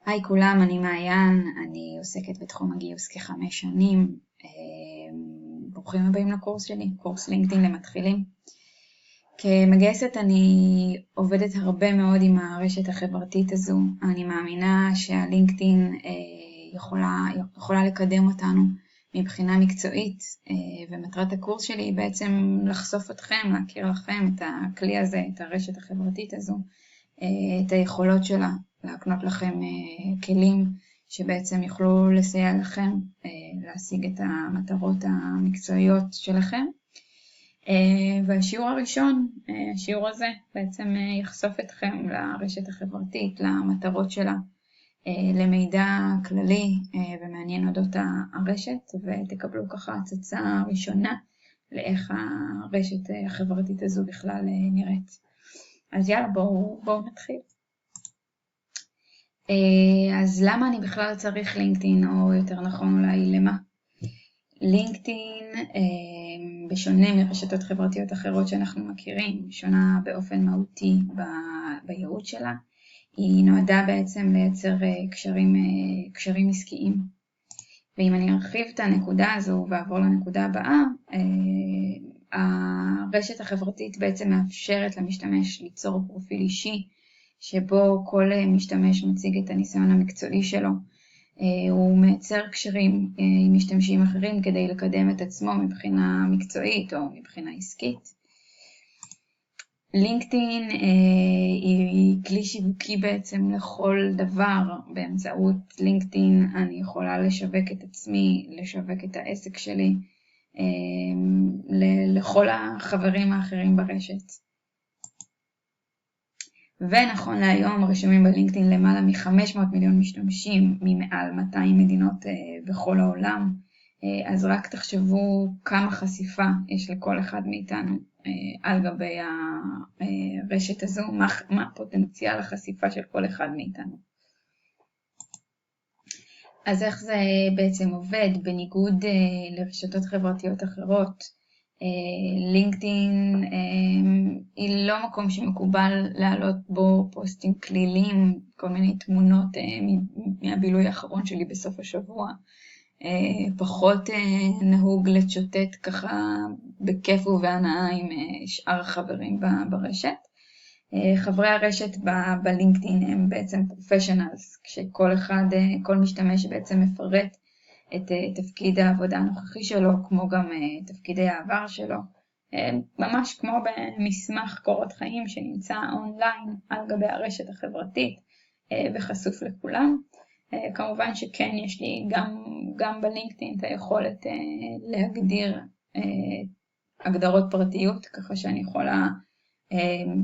היי כולם, אני מעיין, אני עוסקת בתחום הגיוס כ5 שנים. ברוכים הבאים לקורס שלי, קורס לינקדאין למתחילים. כמגייסת אני עובדת הרבה מאוד עם הרשת החברתית הזו. אני מאמינה שהלינקדאין יכולה לקדם אותנו מבחינה מקצועית, ומטרת הקורס שלי היא בעצם לחשוף אתכם, להכיר לכם את הכלי הזה, את הרשת החברתית הזו, את היכולות שלה, להקנות לכם כלים שבעצם יוכלו לסייע לכם להשיג את המטרות המקצועיות שלכם. והשיעור הראשון, השיעור הזה בעצם יחשוף אתכם לרשת החברתית, למטרות שלה, למידע כללי ומעניין אודות הרשת, ותקבלו ככה הצצה ראשונה לאיך הרשת החברתית הזו בכלל נראית. אז יאללה, בואו נתחיל. אז למה אני בכלל צריך לינקדאין, או יותר נכון אולי למה? לינקדאין, בשונה מרשתות חברתיות אחרות שאנחנו מכירים, שונה באופן מהותי בייעוד שלה, היא נועדה בעצם לייצר קשרים עסקיים. ואם אני ארחיב את הנקודה הזו ועבור לנקודה הבאה, הרשת החברתית בעצם מאפשרת למשתמש ליצור פרופיל אישי, שבו כל משתמש מציג את הניסיון המקצועי שלו. הוא מייצר קשרים עם משתמשים אחרים כדי לקדם את עצמו מבחינה מקצועית או מבחינה עסקית. לינקדאין היא כלי שיווקי בעצם לכל דבר. באמצעות לינקדאין אני יכולה לשווק את עצמי, לשווק את העסק שלי, לכל החברים האחרים ברשת. ונכון להיום רשומים בלינקדאין למעלה מ-500 מיליון משתמשים ממעל 200 מדינות בכל העולם. אז רק תחשבו כמה חשיפה יש לכל אחד מאיתנו על גבי הרשת הזו, מה פוטנציאל החשיפה של כל אחד מאיתנו. אז איך זה בעצם עובד? בניגוד לרשתות חברתיות אחרות, לינקדאין היא לא מקום שמקובל להעלות בו פוסטים כליליים, כל מיני תמונות מהבילוי האחרון שלי בסוף השבוע. פחות נהוג לצ'וטט ככה בכיף ובהנאה עם שאר החברים ברשת. חברי הרשת בלינקדאין הם בעצם פרופשיונלס, כל משתמש בעצם מפרט את תפקיד העבודה הנוכחי שלו, כמו גם תפקידי העבר שלו, ממש כמו במסמך קורות חיים שנמצא אונליין על גבי הרשת החברתית וחשוף לכולם. כמובן שכן יש לי גם בלינקדאין את היכולת להגדיר הגדרות פרטיות, ככה שאני יכולה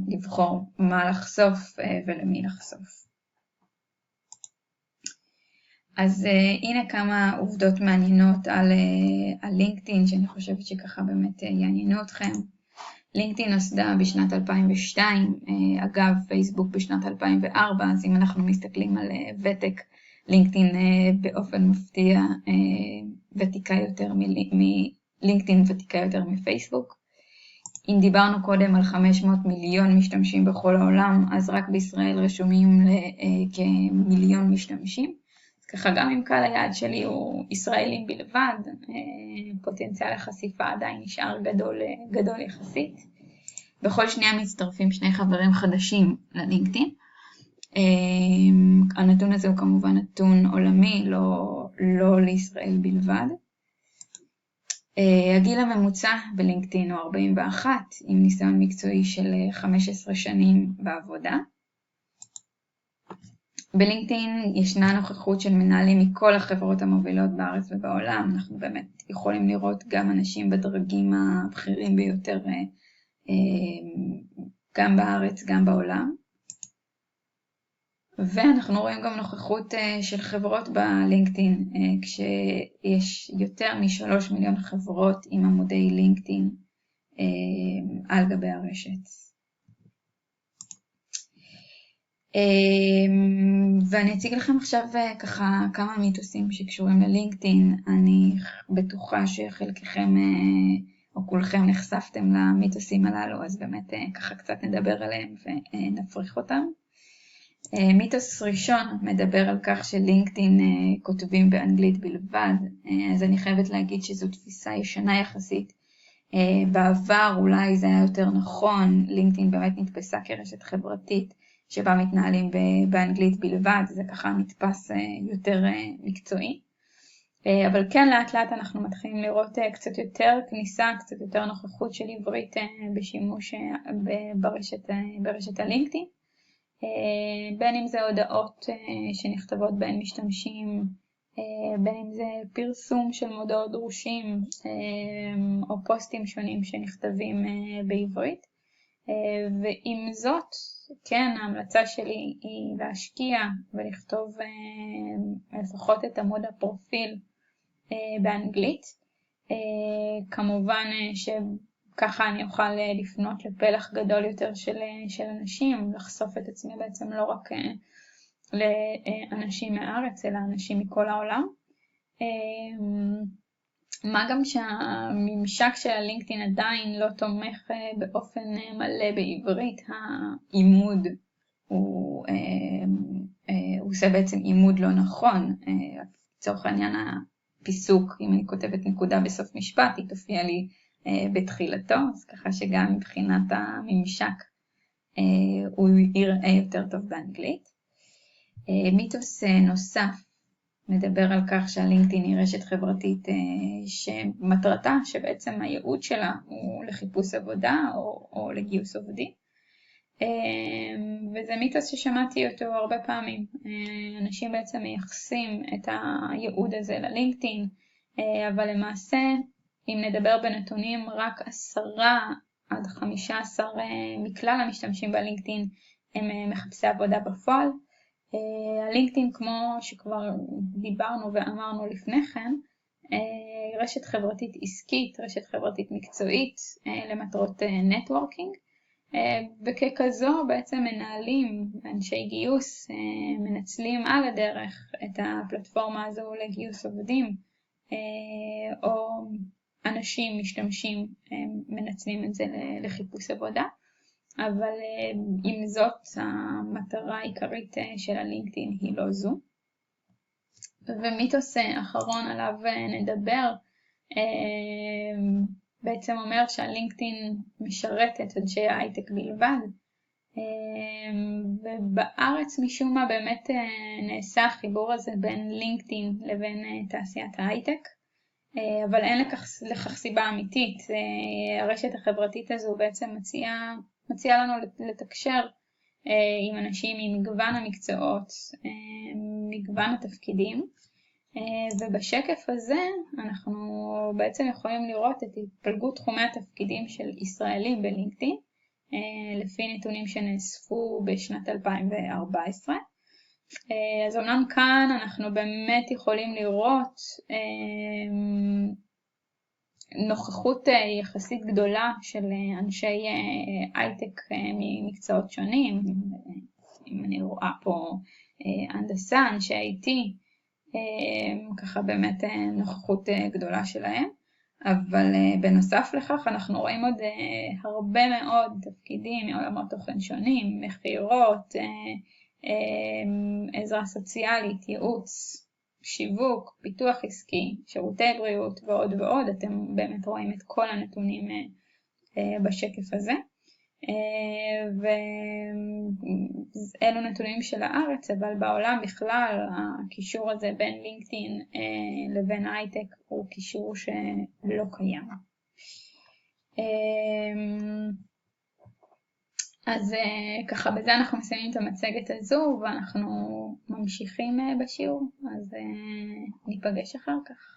לבחור מה לחשוף ולמי לחשוף. אז הנה כמה עובדות מעניינות על לינקדאין, שאני חושבת שככה באמת יעניינו אתכם. לינקדאין נוסדה בשנת 2002, אגב פייסבוק בשנת 2004, אז אם אנחנו מסתכלים על ותק, לינקדאין באופן מפתיע ותיקה יותר לינקדאין ותיקה יותר מפייסבוק. אם דיברנו קודם על 500 מיליון משתמשים בכל העולם, אז רק בישראל רשומים כמיליון משתמשים. ככה גם אם קהל היעד שלי הוא ישראלים בלבד, פוטנציאל החשיפה עדיין נשאר גדול יחסית. בכל שנייה מצטרפים 2 חברים חדשים ללינקדאין. הנתון הזה הוא כמובן נתון עולמי, לא לישראל בלבד. הגיל הממוצע בלינקדאין הוא 41, עם ניסיון מקצועי של 15 שנים בעבודה. בלינקדאין ישנה נוכחות של מנהלים מכל החברות המובילות בארץ ובעולם. אנחנו באמת יכולים לראות גם אנשים בדרגים הבכירים ביותר, גם בארץ, גם בעולם. ואנחנו רואים גם נוכחות של חברות בלינקדאין, כשיש יותר מ3 מיליון חברות עם עמודי לינקדאין על גבי הרשת. ואני אציג לכם עכשיו ככה כמה מיתוסים שקשורים ללינקדאין. אני בטוחה שחלקכם או כולכם נחשפתם למיתוסים הללו, אז באמת ככה קצת נדבר עליהם ונפריך אותם. מיתוס ראשון מדבר על כך שלינקדאין כותבים באנגלית בלבד, אז אני חייבת להגיד שזו תפיסה ישנה יחסית. בעבר אולי זה היה יותר נכון, לינקדאין באמת נתפסה כרשת חברתית שבה מתנהלים באנגלית בלבד, זה ככה נתפס יותר מקצועי. אבל כן, לאט לאט אנחנו מתחילים לראות קצת יותר כניסה, קצת יותר נוכחות של עברית בשימוש ברשת הלינקדאין. בין אם זה הודעות שנכתבות בין משתמשים, בין אם זה פרסום של מודעות דרושים, או פוסטים שונים שנכתבים בעברית. ועם זאת, כן, ההמלצה שלי היא להשקיע ולכתוב לפחות את עמוד הפרופיל באנגלית. כמובן שככה אני אוכל לפנות לפלח גדול יותר של אנשים, לחשוף את עצמי בעצם לא רק לאנשים מהארץ, אלא אנשים מכל העולם. מה גם שהממשק של הלינקדאין עדיין לא תומך באופן מלא בעברית, העימוד הוא עושה בעצם עימוד לא נכון. לצורך העניין הפיסוק, אם אני כותבת נקודה בסוף משפט, היא תופיע לי בתחילתו, אז ככה שגם מבחינת הממשק הוא יראה יותר טוב באנגלית. מיתוס נוסף מדבר על כך שהלינקדאין היא רשת חברתית שמטרתה, שבעצם הייעוד שלה הוא לחיפוש עבודה או לגיוס עובדים. וזה מיתוס ששמעתי אותו הרבה פעמים. אנשים בעצם מייחסים את הייעוד הזה ללינקדאין, אבל למעשה, אם נדבר בנתונים, רק 10-15 מכלל המשתמשים בלינקדאין הם מחפשי עבודה בפועל. הלינקדאין, כמו שכבר דיברנו ואמרנו לפני כן, רשת חברתית עסקית, רשת חברתית מקצועית למטרות נטוורקינג, וככזו בעצם מנהלים, אנשי גיוס, מנצלים על הדרך את הפלטפורמה הזו לגיוס עובדים, או אנשים משתמשים מנצלים את זה לחיפוש עבודה. אבל עם זאת, המטרה העיקרית של הלינקדאין היא לא זו. ומיתוס אחרון עליו נדבר, בעצם אומר שהלינקדאין משרתת אנשי ההייטק בלבד, ובארץ משום מה באמת נעשה החיבור הזה בין לינקדאין לבין תעשיית ההייטק, אבל אין לכך סיבה אמיתית. הרשת החברתית הזו בעצם מציעה לנו לתקשר עם אנשים ממגוון המקצועות, מגוון התפקידים, ובשקף הזה אנחנו בעצם יכולים לראות את התפלגות תחומי התפקידים של ישראלים בלינקדאין, לפי נתונים שנאספו בשנת 2014. אז אומנם כאן אנחנו באמת יכולים לראות נוכחות יחסית גדולה של אנשי הייטק ממקצועות שונים. אם אני רואה פה הנדסה, אנשי IT, ככה באמת נוכחות גדולה שלהם. אבל בנוסף לכך אנחנו רואים עוד הרבה מאוד תפקידים מעולמות תוכן שונים, מכירות, עזרה סוציאלית, ייעוץ, שיווק, פיתוח עסקי, שירותי בריאות ועוד ועוד. אתם באמת רואים את כל הנתונים בשקף הזה. ואלו נתונים של הארץ, אבל בעולם בכלל הקישור הזה בין לינקדאין לבין הייטק הוא קישור שלא קיים. אז ככה בזה אנחנו מסיימים את המצגת הזו ואנחנו ממשיכים בשיעור, אז ניפגש אחר כך.